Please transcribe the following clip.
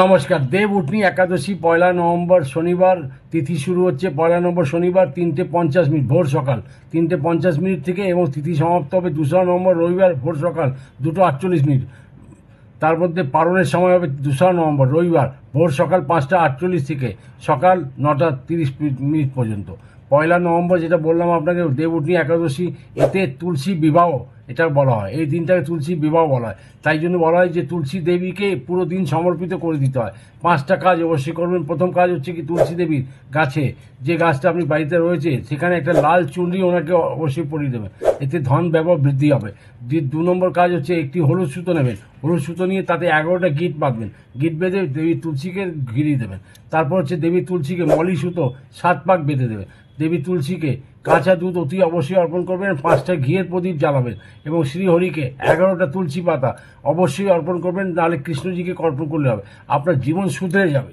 নমস্কার। দেব উঠনি একাদশী 1 নভেম্বর শনিবার। তিথি শুরু হচ্ছে 1 নভেম্বর শনিবার 3:50 ভোর সকাল 3:50 থেকে, এবং তিথি সমাপ্ত হবে 2 নভেম্বর রবিবার ভোর সকাল 2:48। তার মধ্যে পালনের সময় হবে 2 নভেম্বর রবিবার ভোর সকাল 5:48 থেকে সকাল 9:30 পর্যন্ত। 1 নভেম্বর যেটা বললাম আপনাকে, দেবউঠনি একাদশী, এতে তুলসী বিবাহ এটা বলা হয়। এই দিনটাকে তুলসী বিবাহ বলা হয়। তাই জন্য বলা হয় যে তুলসী দেবীকে পুরো দিন সমর্পিত করে দিতে হয়। 5টা কাজ অবশ্যই করবেন। প্রথম কাজ হচ্ছে কি, তুলসী দেবীর গাছে, যে গাছটা আপনি বাড়িতে রয়েছে, সেখানে একটা লাল চুনরি ওনাকে অবশ্যই পরিয়ে দেবেন। এতে ধন ব্যবহার বৃদ্ধি হবে। 2 নম্বর কাজ হচ্ছে একটি হলুদ সুতো নেবেন। হলুদ সুতো নিয়ে তাতে 11টা গিট বাঁধবেন। গিট বেঁধে দেবী তুলসীকে ঘিরিয়ে দেবেন। তারপর হচ্ছে দেবী তুলসীকে মলি সুতো 7 পাক বেঁধে দেবেন। দেবী তুলসীকে কাঁচা দুধ অতি অবশ্যই অর্পণ করবেন। 5টা ঘিয়ের প্রদীপ জ্বালাবেন এবং শ্রীহরিকে 11টা তুলসী পাতা অবশ্যই অর্পণ করবেন। নাহলে কৃষ্ণজিকে অর্পণ করলে হবে। আপনার জীবন শুধরে যাবে।